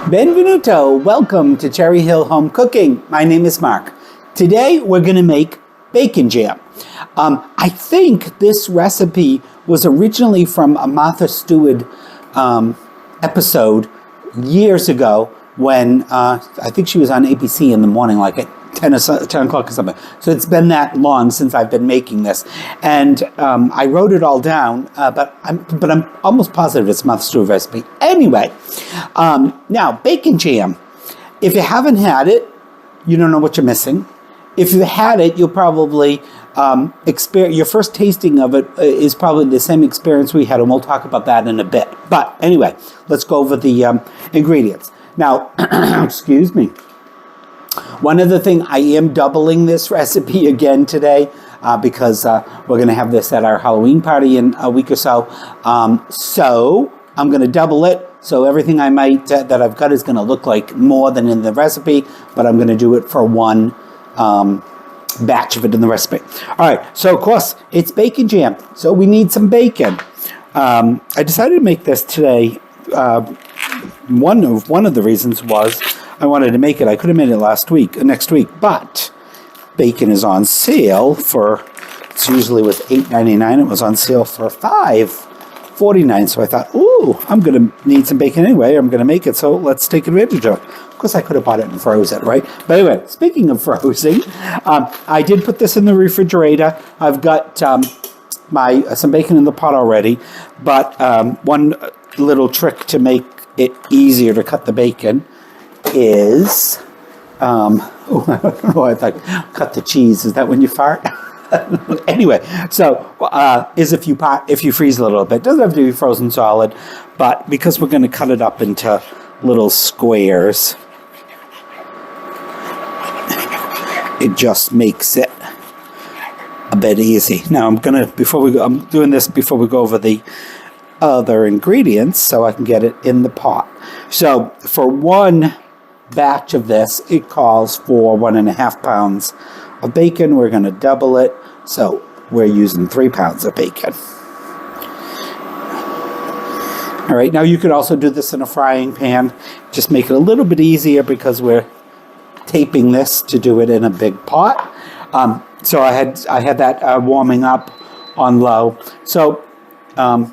Benvenuto, welcome to Cherry Hill Home Cooking. My name is Mark. Today we're going to make bacon jam. I think this recipe was originally from a Martha Stewart episode years ago when I think she was on ABC in the morning, like at 10 o'clock or something. So it's been that long since I've been making this. And I wrote it all down, but I'm almost positive it's Martha Stewart recipe. Anyway, now bacon jam. If you haven't had it, you don't know what you're missing. If you had it, you'll probably your first tasting of it is probably the same experience we had, and we'll talk about that in a bit. But anyway, let's go over the ingredients. Now, excuse me. One other thing, I am doubling this recipe again today because we're going to have this at our Halloween party in a week or so. So I'm going to double it. So everything I might that I've got is going to look like more than in the recipe, but I'm going to do it for one batch of it in the recipe. All right. So of course it's bacon jam. So we need some bacon. I decided to make this today. One of the reasons was I wanted to make it. I could have made it next week, but bacon is on sale for, it's usually with $8.99. It was on sale for $5.49. So I thought, ooh, I'm going to need some bacon anyway. I'm going to make it. So let's take advantage of it. Of course, I could have bought it and froze it, right? But anyway, speaking of frozen, I did put this in the refrigerator. I've got some bacon in the pot already, but one little trick to make it easier to cut the bacon is, I don't know, I thought, cut the cheese. Is that when you fart? Anyway, so is if you freeze a little bit. It doesn't have to be frozen solid, but because we're going to cut it up into little squares, it just makes it a bit easy. Now I'm doing this before we go over the other ingredients so I can get it in the pot. So for one batch of this, it calls for 1.5 pounds of bacon. We're going to double it, so we're using 3 pounds of bacon. All right, now you could also do this in a frying pan. Just make it a little bit easier because we're taping this to do it in a big pot. So I had that warming up on low. So I'm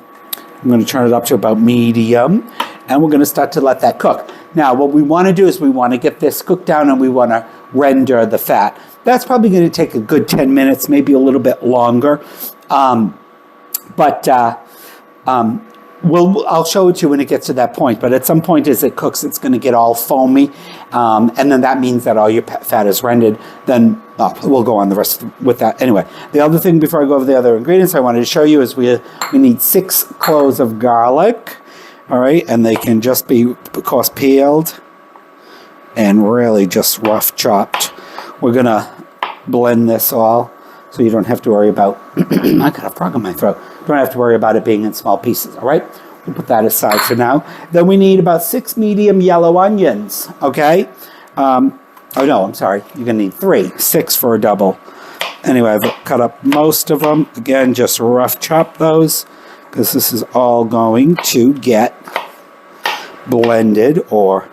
going to turn it up to about medium, and we're going to start to let that cook. Now, what we want to do is we want to get this cooked down, and we want to render the fat. That's probably going to take a good 10 minutes, maybe a little bit longer. I'll show it to you when it gets to that point. But at some point as it cooks, it's going to get all foamy. And then that means that all your fat is rendered. Then we'll go on the rest with that. Anyway, the other thing before I go over the other ingredients I wanted to show you is we need 6 cloves of garlic. All right, and they can just be, of course, peeled and really just rough chopped. We're going to blend this all so you don't have to worry about, I got a frog in my throat. Don't have to worry about it being in small pieces, all right? We'll put that aside for now. Then we need about 6 medium yellow onions, okay? Oh, no, I'm sorry. You're going to need 3, 6 for a double. Anyway, I've cut up most of them. Again, just rough chop those, because this is all going to get blended or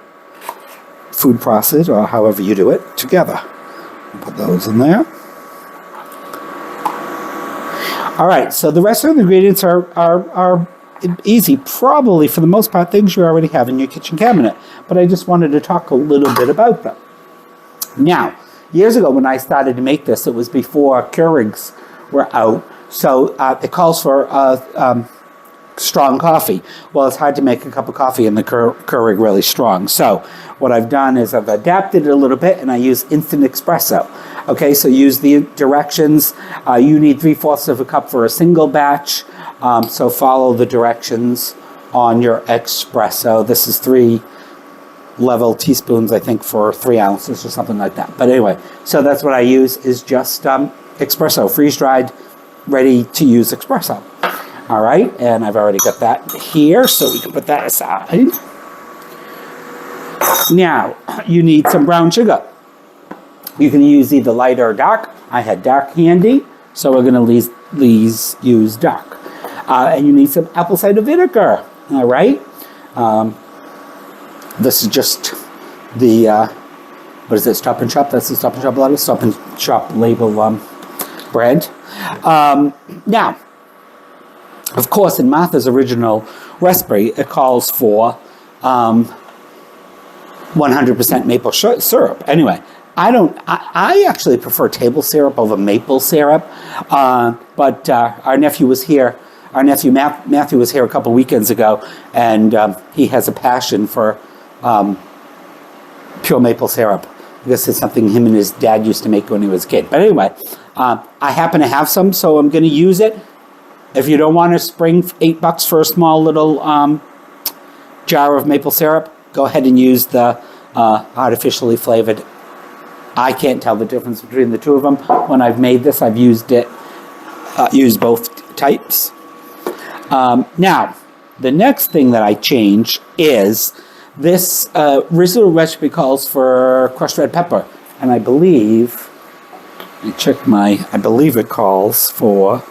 food processed or however you do it together. Put those in there. All right, so the rest of the ingredients are easy. Probably, for the most part, things you already have in your kitchen cabinet. But I just wanted to talk a little bit about them. Now, years ago when I started to make this, it was before Keurigs were out. So it calls for strong coffee. Well, it's hard to make a cup of coffee in the Keurig really strong. So what I've done is I've adapted it a little bit, and I use instant espresso. Okay, so use the directions. You need 3/4 of a cup for a single batch. So follow the directions on your espresso. This is 3 level teaspoons, I think, for 3 ounces or something like that. But anyway, so that's what I use is just espresso, freeze-dried, ready-to-use espresso. All right, and I've already got that here, so we can put that aside. Now, you need some brown sugar. You can use either light or dark. I had dark handy, so we're going to use dark. And you need some apple cider vinegar, all right? This is just the, what is it, Stop and Shop? That's the Stop and Shop letter? Stop and Shop label brand. Now, of course, in Martha's original recipe, it calls for 100% maple syrup. Anyway, I actually prefer table syrup over maple syrup, but our nephew was here. Our nephew Matthew was here a couple weekends ago, and he has a passion for pure maple syrup. I guess it's something him and his dad used to make when he was a kid. But anyway, I happen to have some, so I'm going to use it. If you don't want to spring $8 for a small little jar of maple syrup, go ahead and use the artificially flavored. I can't tell the difference between the two of them. When I've made this, I've used both types. Now, the next thing that I change is this original recipe calls for crushed red pepper. And I believe, I believe it calls for,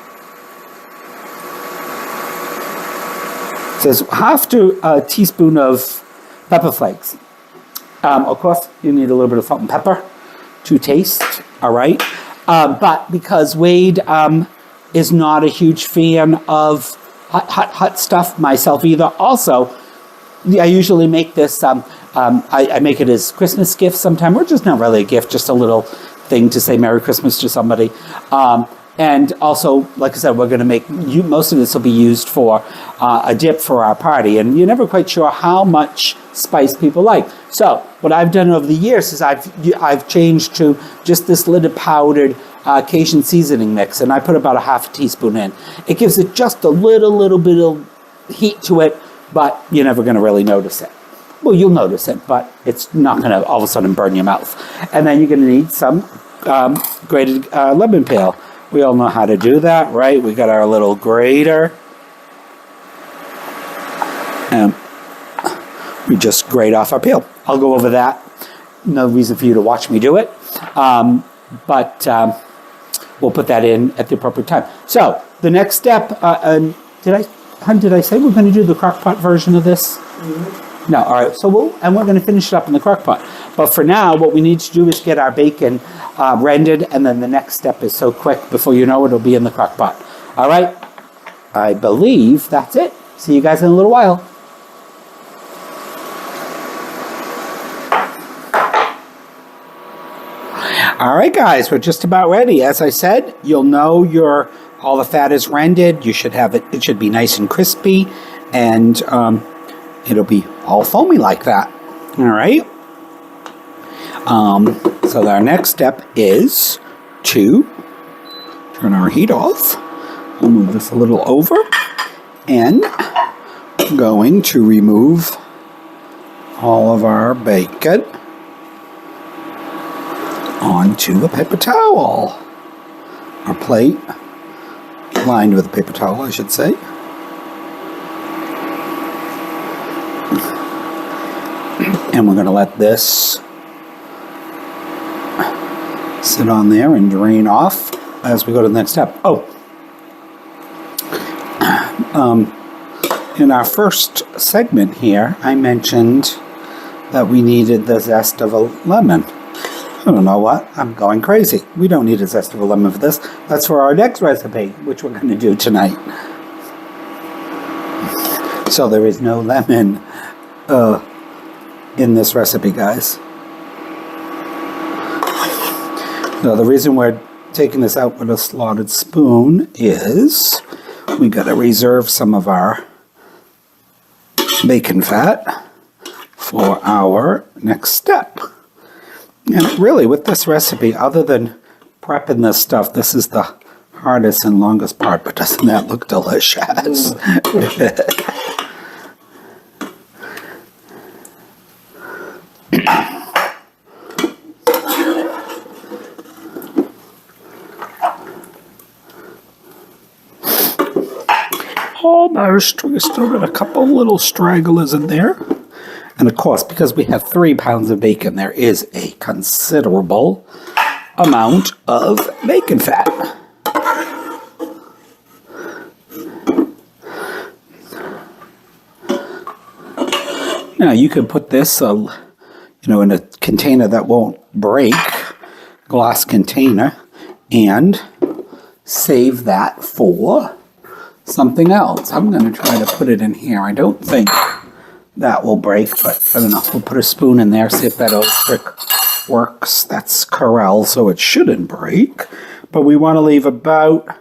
it says half a teaspoon of pepper flakes. Of course, you need a little bit of salt and pepper to taste, all right? But because Wade is not a huge fan of hot stuff myself either, also, I usually make this, I make it as Christmas gifts sometime, or just not really a gift, just a little thing to say Merry Christmas to somebody. And also, like I said, we're going to make, most of this will be used for a dip for our party. And you're never quite sure how much spice people like. So what I've done over the years is I've changed to just this little powdered Cajun seasoning mix. And I put about a half a teaspoon in. It gives it just a little bit of heat to it, but you're never going to really notice it. Well, you'll notice it, but it's not going to all of a sudden burn your mouth. And then you're going to need some grated lemon peel. We all know how to do that, right? We got our little grater. And we just grate off our peel. I'll go over that. No reason for you to watch me do it. But we'll put that in at the appropriate time. So the next step, did I say we're going to do the crockpot version of this? Mm-hmm. No, all right. So we're going to finish it up in the crockpot. But for now, what we need to do is get our bacon rendered, and then the next step is so quick. Before you know it, it'll be in the crockpot. All right. I believe that's it. See you guys in a little while. All right, guys, we're just about ready. As I said, you'll know all the fat is rendered. You should have it. It should be nice and crispy, and it'll be all foamy like that. All right. So our next step is to turn our heat off. We'll move this a little over, and I'm going to remove all of our bacon onto a paper towel, or plate, lined with a paper towel, I should say. And we're going to let this sit on there and drain off as we go to the next step. In our first segment here, I mentioned that we needed the zest of a lemon. I don't know what. I'm going crazy. We don't need a zest of a lemon for this. That's for our next recipe, which we're going to do tonight. So there is no lemon in this recipe, guys. So the reason we're taking this out with a slotted spoon is we got to reserve some of our bacon fat for our next step. And really, with this recipe, other than prepping this stuff, this is the hardest and longest part, but doesn't that look delicious? Almost. We still got a couple little stragglers in there. And of course, because we have 3 pounds of bacon, there is a considerable amount of bacon fat. Now you could put this, in a container that won't break, glass container, and save that for something else. I'm going to try to put it in here. I don't think that will break, but I don't know. We'll put a spoon in there, see if that old trick works. That's Corel, so it shouldn't break. But we want to leave about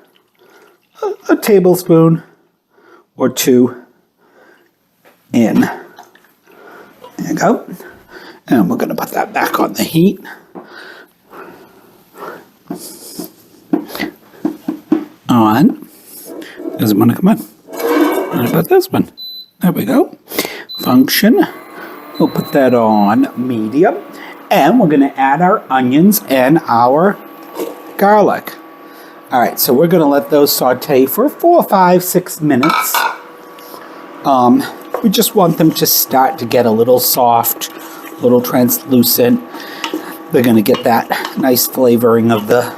a tablespoon or 2 in. There you go. And we're going to put that back on the heat. On. Doesn't want to come on. What about this one? There we go. Function. We'll put that on medium. And we're going to add our onions and our garlic. All right, so we're going to let those saute for 4, 5, 6 minutes. We just want them to start to get a little soft, a little translucent. They're going to get that nice flavoring of the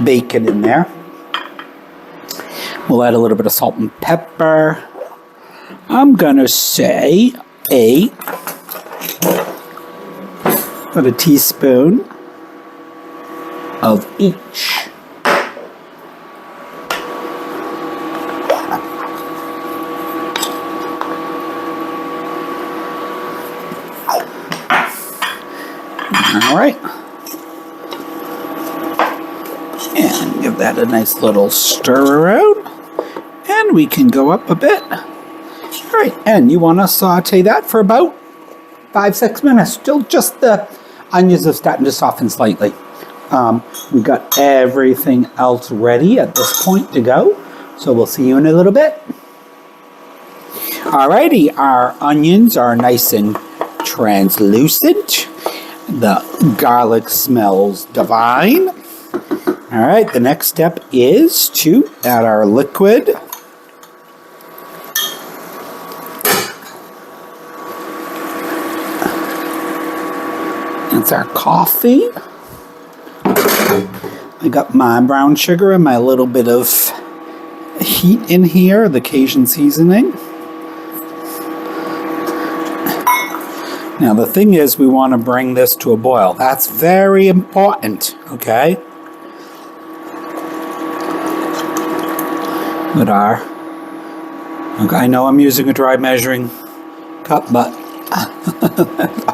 bacon in there. We'll add a little bit of salt and pepper. I'm going to say about a teaspoon of each. All right. And give that a nice little stir around. And we can go up a bit. All right, and you want to saute that for about 5, 6 minutes. Still just the onions are starting to soften slightly. We got everything else ready at this point to go. So we'll see you in a little bit. Alrighty, our onions are nice and translucent. The garlic smells divine. All right, the next step is to add our liquid. It's our coffee. I got my brown sugar and my little bit of heat in here, the Cajun seasoning. Now the thing is, we want to bring this to a boil. That's very important, okay? With our, okay, I know I'm using a dry measuring cup, but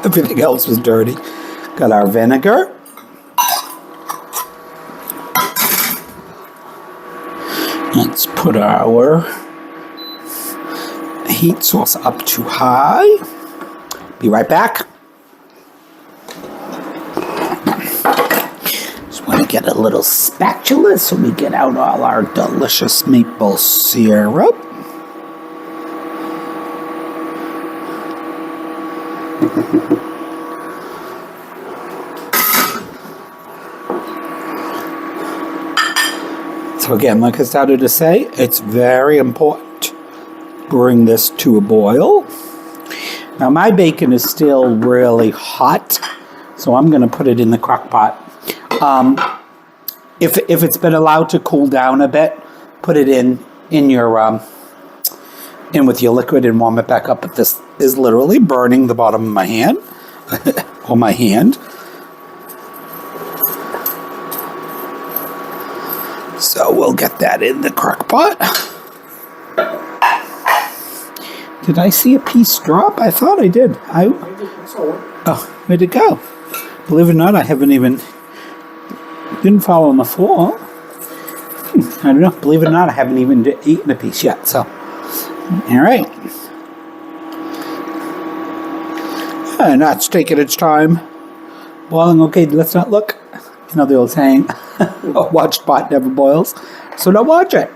everything else was dirty. Got our vinegar. Let's put our heat source up to high. Be right back. Just want to get a little spatula so we get out all our delicious maple syrup. So again, like I started to say, it's very important to bring this to a boil. Now my bacon is still really hot, so I'm going to put it in the crock pot. If it's been allowed to cool down a bit, put it in your in with your liquid and warm it back up. But this is literally burning the bottom of my hand or my hand. So we'll get that in the crock pot. Did I see a piece drop? I thought I did. Oh, where'd it go? Believe it or not, I didn't fall on the floor. I don't know. Believe it or not, I haven't even eaten a piece yet. So, all right. And that's taking its time. Boiling, okay, let's not look. You know the old saying, a watched pot never boils. So don't watch it.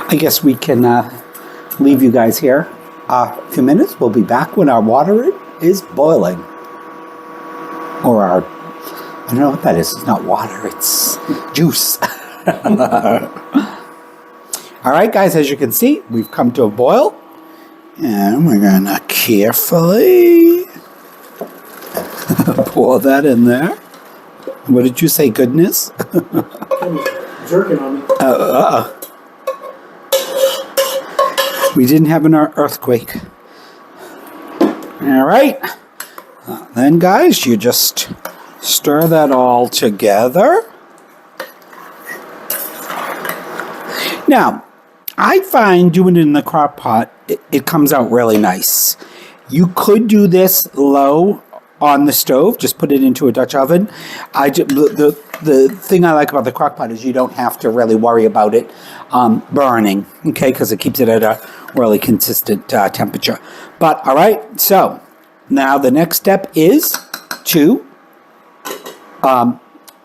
I guess we can leave you guys here a few minutes. We'll be back when our water is boiling. Or our, I don't know what that is. It's not water, it's juice. All right, guys, as you can see, we've come to a boil. And we're going to carefully pour that in there. What did you say, goodness? Jerking on me. We didn't have an earthquake. All right. Then, guys, you just stir that all together. Now, I find doing it in the crock pot, it comes out really nice. You could do this low on the stove, just put it into a Dutch oven. The thing I like about the crock pot is you don't have to really worry about it burning, okay, because it keeps it at a really consistent temperature. But, all right, so now the next step is to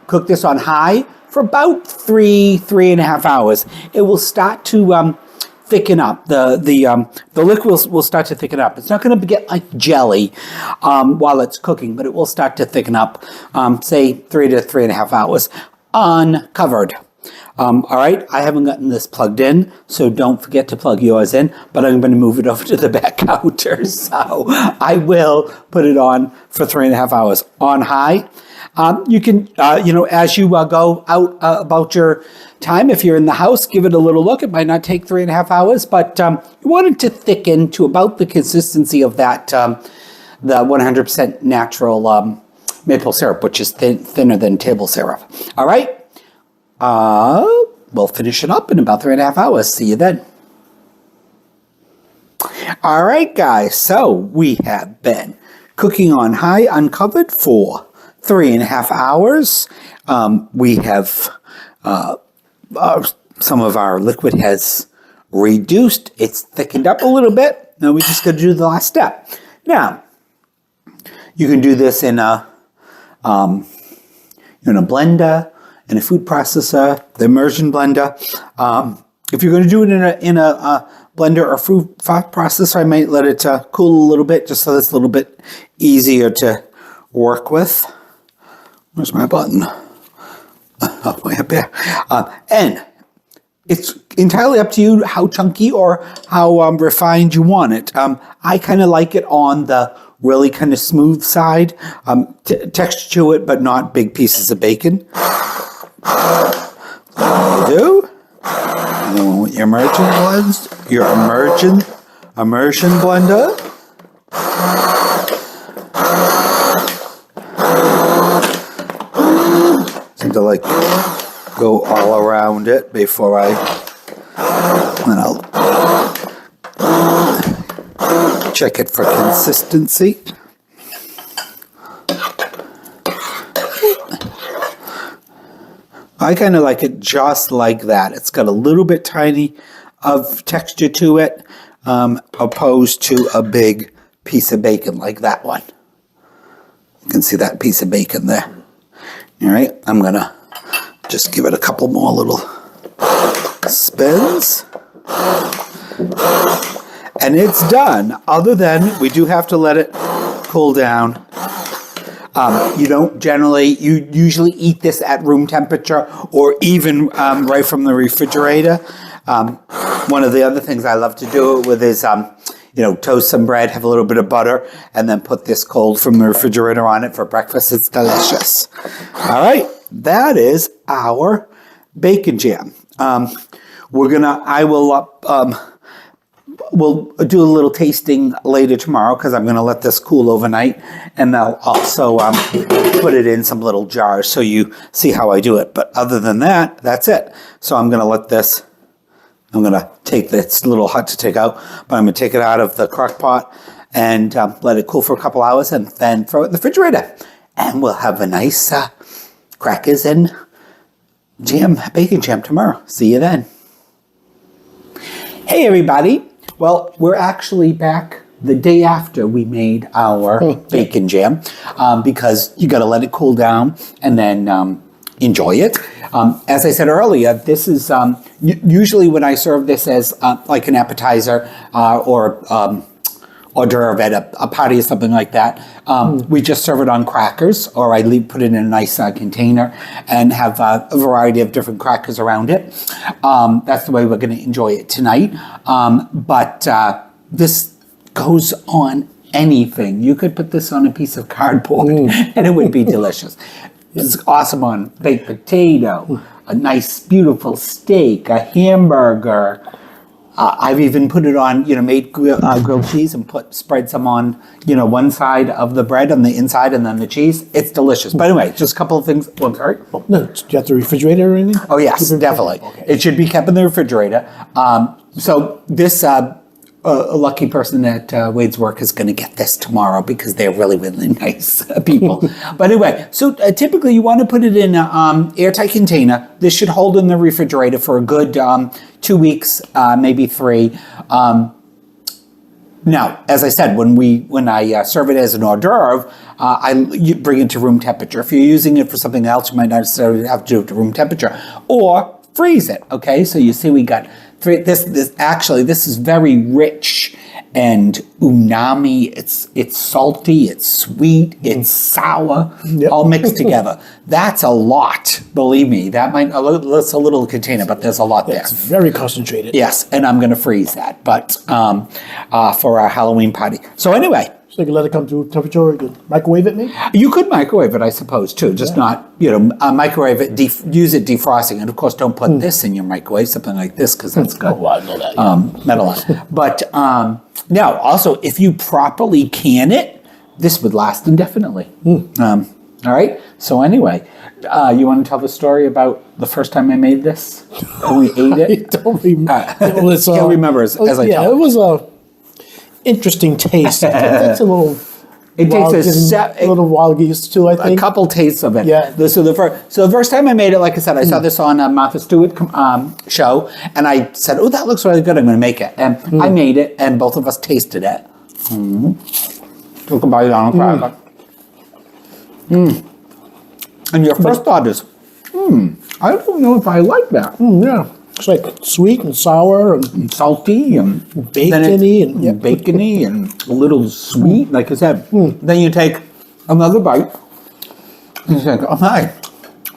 cook this on high for about 3.5 hours. It will start to thicken up. The liquid will start to thicken up. It's not going to get like jelly while it's cooking, but it will start to thicken up, say 3 to 3.5 hours, uncovered. All right, I haven't gotten this plugged in, so don't forget to plug yours in, but I'm going to move it over to the back counter, so I will put it on for 3.5 hours on high. You can, as you go out about your time, if you're in the house, give it a little look. It might not take 3.5 hours, but you want it to thicken to about the consistency of that, the 100% natural maple syrup, which is thinner than table syrup. All right. We'll finish it up in about 3.5 hours. See you then. All right, guys. So we have been cooking on high uncovered for 3.5 hours. We have some of our liquid has reduced. It's thickened up a little bit. Now we just got to do the last step. Now you can do this in a blender, in a food processor, the immersion blender. If you're going to do it in a blender or food processor, I might let it cool a little bit, just so it's a little bit easier to work with. Where's my button? Oh, way up there. And it's entirely up to you how chunky or how refined you want it. I kind of like it on the really kind of smooth side. Texture to it, but not big pieces of bacon. So you do. And then with your immersion blender. To like go all around it before then I'll check it for consistency. I kind of like it just like that. It's got a little bit tiny of texture to it, opposed to a big piece of bacon like that one. You can see that piece of bacon there. All right, I'm going to just give it a couple more little spins. And it's done. Other than we do have to let it cool down. You usually eat this at room temperature or even right from the refrigerator. One of the other things I love to do it with is toast some bread, have a little bit of butter, and then put this cold from the refrigerator on it for breakfast. It's delicious. All right, that is our bacon jam. We'll do a little tasting later tomorrow because I'm going to let this cool overnight, and I'll also put it in some little jars so you see how I do it. But other than that, that's it. So I'm going to let this. I'm going to take this. It's a little hot to take out, but I'm going to take it out of the crock pot and let it cool for a couple hours and then throw it in the refrigerator. And we'll have a nice crackers and bacon jam tomorrow. See you then. Hey, everybody. Well, we're actually back the day after we made our bacon jam because you got to let it cool down and then enjoy it. As I said earlier, this is usually when I serve this as like an appetizer or hors d'oeuvre at a party or something like that. We just serve it on crackers, or I put it in a nice container and have a variety of different crackers around it. That's the way we're going to enjoy it tonight. But this goes on anything. You could put this on a piece of cardboard and it would be delicious. It's awesome on baked potato, a nice, beautiful steak, a hamburger. I've even put it on, made grilled cheese and spread some on, one side of the bread on the inside and then the cheese. It's delicious. But anyway, just a couple of things. Oh, I'm sorry. No, do you have to refrigerate it or anything? Oh, yes, definitely. Okay. It should be kept in the refrigerator. So this a lucky person at Wade's work is going to get this tomorrow because they're really, really nice people. But anyway, so typically you want to put it in an airtight container. This should hold in the refrigerator for a good 2 weeks, maybe 3. Now, as I said, when I serve it as an hors d'oeuvre, you bring it to room temperature. If you're using it for something else, you might not necessarily have to do it to room temperature. Or freeze it, okay? So you see we got 3, this is very rich and umami. It's salty, it's sweet, it's sour, all mixed together. That's a lot, believe me. That's a little container, but there's a lot there. It's very concentrated. Yes, and I'm gonna freeze that, but for our Halloween party. So anyway. So you can let it come to temperature, or you can microwave it maybe? You could microwave it, I suppose, too. Just not, microwave it, use it defrosting. And of course, don't put this in your microwave, something like this, because that's got I know that, metal on it. But now, also, if you properly can it, this would last indefinitely. All right? So anyway, you want to tell the story about the first time I made this? And we ate it? I don't remember. Can't remember as I tell. It was a interesting taste. It takes a little. It takes a little while to get used to, I think. A couple tastes of it. Yeah. So the first time I made it, like I said, I saw this on Martha Stewart show, and I said, "Oh, that looks really good. I'm going to make it." And I made it, and both of us tasted it. Took a bite on a cracker. And your first thought is, I don't know if I like that. Yeah. It's like sweet and sour and salty and bacony and a little sweet, like I said. Then you take another bite and you think, oh my,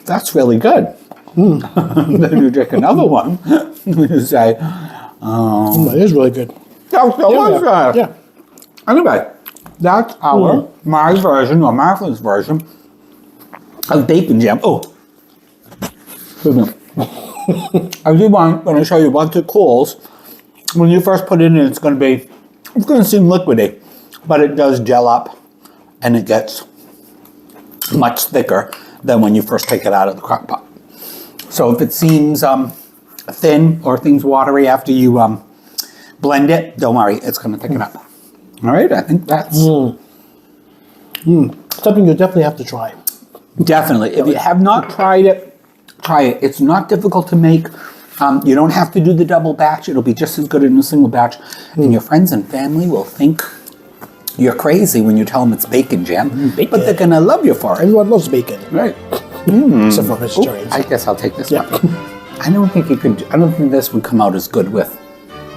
that's really good. Then you take another one and you say, it is really good. That's delicious. Yeah. Anyway, that's my version or Martha's version of bacon jam. Oh, I do want to show you once it cools. When you first put it in, it's going to seem liquidy, but it does gel up, and it gets much thicker than when you first take it out of the crock pot. So if it seems thin or things watery after you blend it, don't worry, it's going to thicken up. All right, I think that's something you definitely have to try. Definitely, if you have not tried it. Try it. It's not difficult to make. You don't have to do the double batch. It'll be just as good in a single batch. And your friends and family will think you're crazy when you tell them it's bacon jam. But they're going to love you for it. Everyone loves bacon. Right. Except for vegetarians. I guess I'll take this one. I don't think this would come out as good with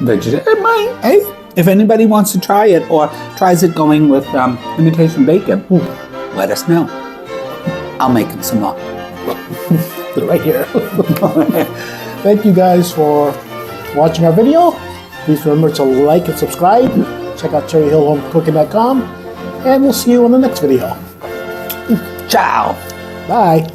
vegetarian. It might. Hey, if anybody wants to try it or tries it going with imitation bacon, let us know. I'll make them some more. Right here. Thank you guys for watching our video. Please remember to like and subscribe. Check out cherryhillhomecooking.com, and we'll see you on the next video. Ciao. Bye.